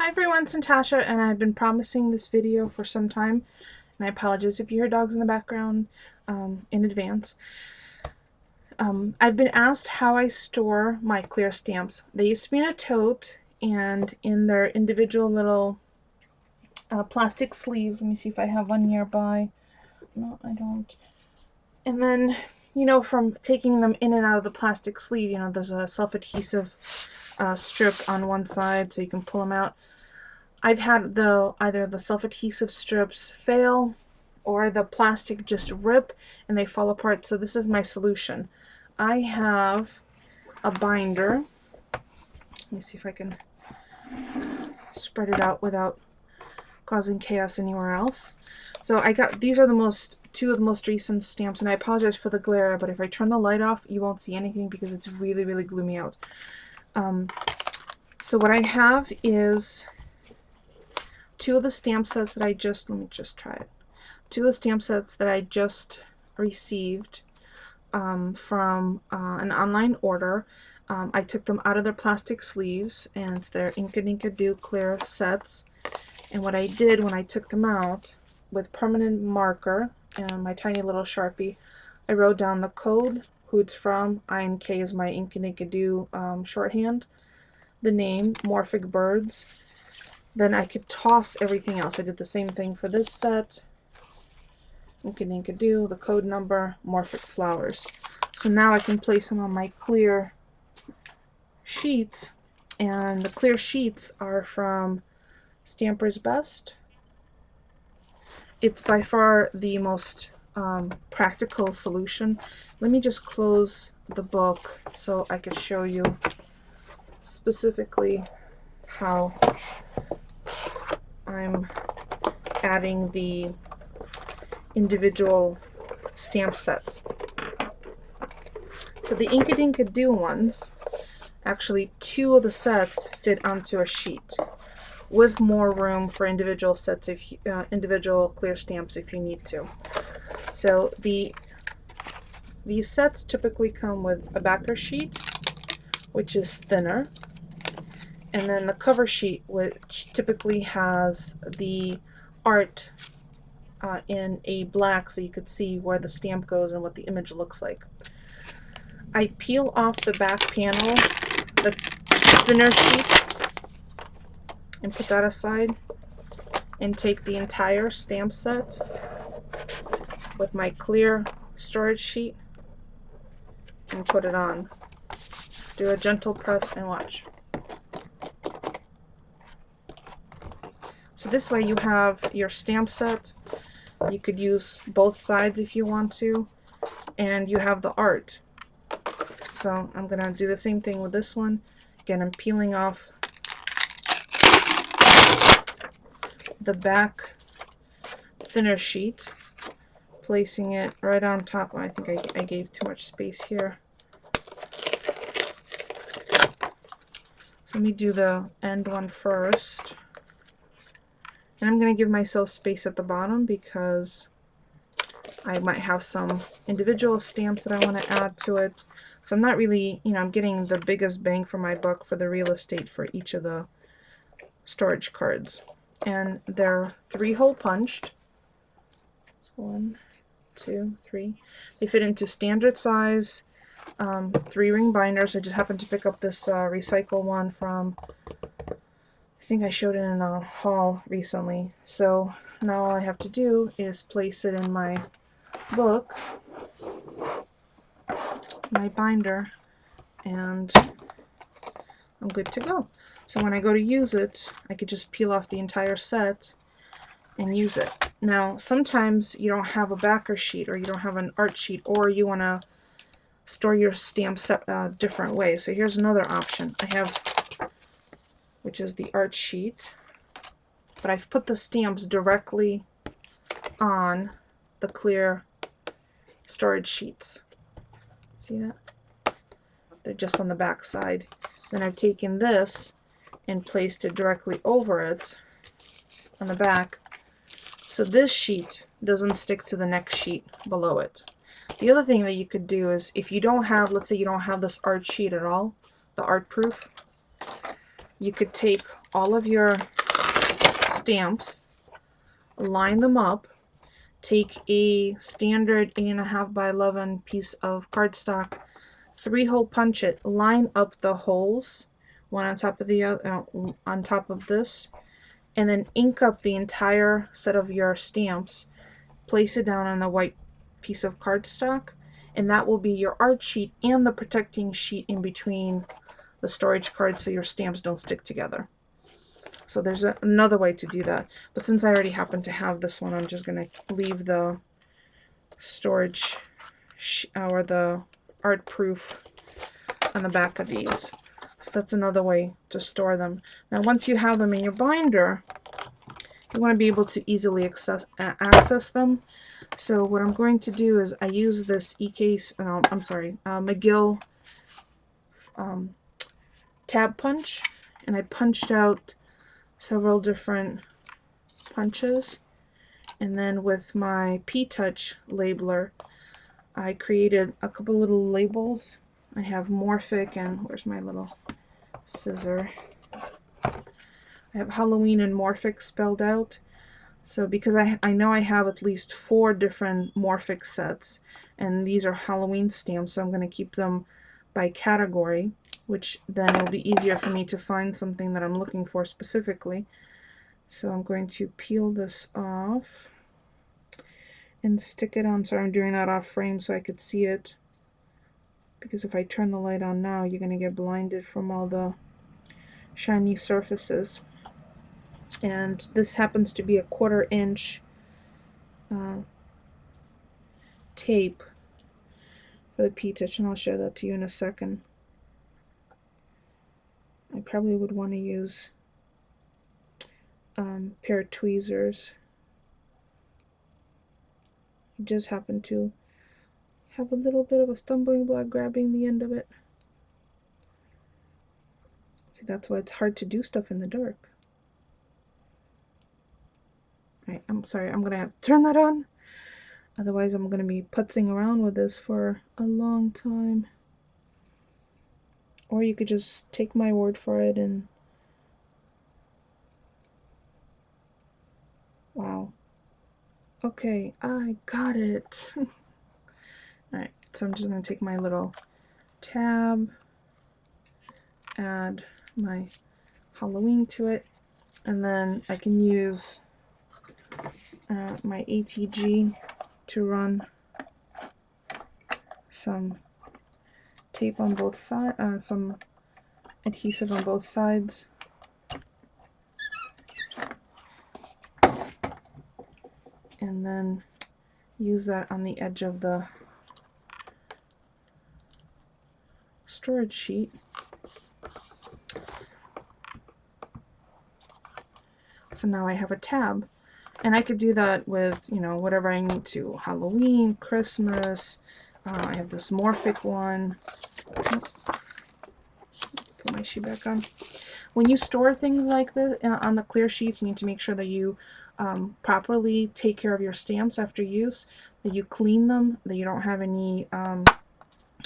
Hi everyone, it's Natasha, and I've been promising this video for some time, and I apologize if you hear dogs in the background in advance. I've been asked how I store my clear stamps. They used to be in a tote and in their individual little plastic sleeves. Let me see if I have one nearby. No, I don't. And then, from taking them in and out of the plastic sleeve, there's a self-adhesive strip on one side so you can pull them out. I've had either the self-adhesive strips fail or the plastic just rip and they fall apart. So this is my solution. I have a binder. Let me see if I can spread it out without causing chaos anywhere else. So these are two of the most recent stamps, and I apologize for the glare, but if I turn the light off you won't see anything because it's really, really gloomy out. So what I have is two of the stamp sets that two of the stamp sets that I just received from an online order. I took them out of their plastic sleeves, and it's their Inka Dinka Doo clear sets. And what I did when I took them out, with permanent marker and my tiny little Sharpie, I wrote down the code, who it's from. I and K is my Inka Dinka Doo shorthand. The name, Morphic Birds. Then I could toss everything else. I did the same thing for this set. Inka Dinka Doo, the code number, Morphic Flowers. So now I can place them on my clear sheets, and the clear sheets are from StampersBest. It's by far the most practical solution. Let me just close the book so I could show you specifically how I'm adding the individual stamp sets. So the Inka Dinka Doo ones, actually two of the sets fit onto a sheet with more room for individual sets, individual clear stamps if you need to. So these sets typically come with a backer sheet, which is thinner, and then the cover sheet, which typically has the art in a black so you could see where the stamp goes and what the image looks like. I peel off the back panel, the thinner sheet, and put that aside, and take the entire stamp set with my clear storage sheet and put it on. Do a gentle press and watch. So this way you have your stamp set. You could use both sides if you want to, and you have the art. So I'm going to do the same thing with this one. Again, I'm peeling off the back thinner sheet, placing it right on top. I think I gave too much space here. So let me do the end one first. And I'm going to give myself space at the bottom because I might have some individual stamps that I want to add to it. So I'm not really, I'm getting the biggest bang for my buck for the real estate for each of the storage cards. And they're 3-hole punched. 1, 2, 3. They fit into standard size 3-ring binders. I just happened to pick up this recycle one from, I think I showed it in a haul recently. So now all I have to do is place it in my book, my binder, and I'm good to go. So when I go to use it, I could just peel off the entire set and use it. Now sometimes you don't have a backer sheet, or you don't have an art sheet, or you want to store your stamp set a different way. So here's another option I have, which is the art sheet, but I've put the stamps directly on the clear storage sheets. See that? They're just on the back side. Then I've taken this and placed it directly over it on the back, so this sheet doesn't stick to the next sheet below it. The other thing that you could do is, if you don't have, let's say you don't have this art sheet at all, the art proof, you could take all of your stamps, line them up, take a standard 8.5 by 11 piece of cardstock, 3-hole punch it, line up the holes, one on top of the other, on top of this, and then ink up the entire set of your stamps. Place it down on the white piece of cardstock, and that will be your art sheet and the protecting sheet in between the storage cards so your stamps don't stick together. So there's another way to do that, but since I already happen to have this one, I'm just going to leave the storage or the art proof on the back of these. So that's another way to store them. Now once you have them in your binder, you want to be able to easily access them. So what I'm going to do is I use this McGill tab punch, and I punched out several different punches, and then with my P-Touch labeler I created a couple little labels. I have Morphic and where's my little scissor? I have Halloween and Morphic spelled out. So because I know I have at least 4 different Morphic sets, and these are Halloween stamps, so I'm going to keep them by category, which then will be easier for me to find something that I'm looking for specifically. So I'm going to peel this off and stick it on. Sorry, I'm doing that off frame so I could see it, because if I turn the light on now, you're going to get blinded from all the shiny surfaces. And this happens to be a 1/4 inch tape for the P-Touch, and I'll show that to you in a second. I probably would want to use a pair of tweezers. I just happen to have a little bit of a stumbling block grabbing the end of it. See, that's why it's hard to do stuff in the dark. Alright, I'm sorry, I'm gonna have to turn that on. Otherwise I'm gonna be putzing around with this for a long time. Or you could just take my word for it and... Wow. Okay, I got it. Alright, so I'm just going to take my little tab, add my Halloween to it, and then I can use my ATG to run some tape on both sides, some adhesive on both sides. And then use that on the edge of the storage sheet. So now I have a tab, and I could do that with, you know, whatever I need to. Halloween, Christmas, I have this Morphic one. Put my sheet back on. When you store things like this on the clear sheets, you need to make sure that you properly take care of your stamps after use, that you clean them, that you don't have any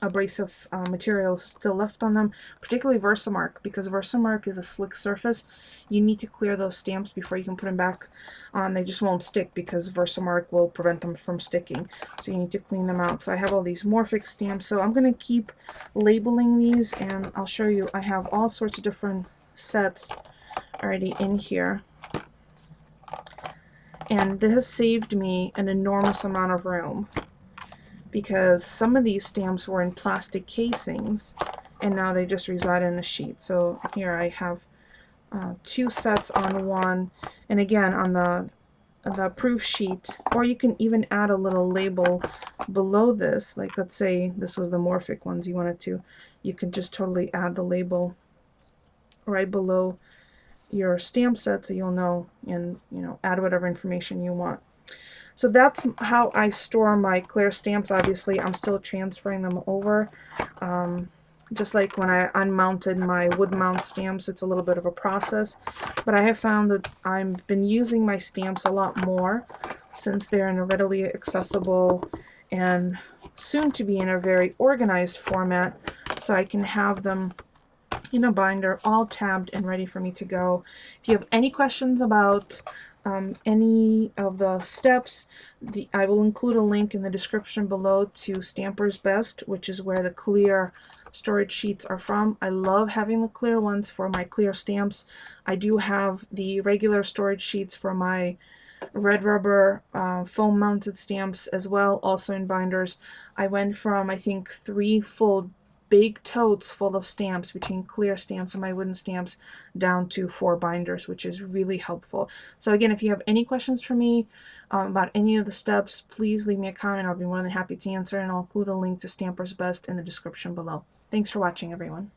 abrasive materials still left on them, particularly Versamark, because Versamark is a slick surface. You need to clear those stamps before you can put them back on. They just won't stick because Versamark will prevent them from sticking. So you need to clean them out. So I have all these Morphic stamps. So I'm going to keep labeling these, and I'll show you. I have all sorts of different sets already in here. And this has saved me an enormous amount of room, because some of these stamps were in plastic casings and now they just reside in a sheet. So here I have 2 sets on one, and again on the proof sheet, or you can even add a little label below this. Like, let's say this was the Morphic ones you wanted to, you can just totally add the label right below your stamp set so you'll know, and add whatever information you want. So that's how I store my clear stamps. Obviously I'm still transferring them over. Just like when I unmounted my wood mount stamps, it's a little bit of a process, but I have found that I've been using my stamps a lot more since they're in a readily accessible and soon to be in a very organized format, so I can have them in a binder, all tabbed and ready for me to go. If you have any questions about any of the steps, I will include a link in the description below to StampersBest, which is where the clear storage sheets are from. I love having the clear ones for my clear stamps. I do have the regular storage sheets for my red rubber foam mounted stamps as well, also in binders. I went from, I think, 3 full big totes full of stamps between clear stamps and my wooden stamps down to 4 binders, which is really helpful. So again, if you have any questions for me about any of the steps, please leave me a comment. I'll be more than happy to answer, and I'll include a link to StampersBest in the description below. Thanks for watching, everyone.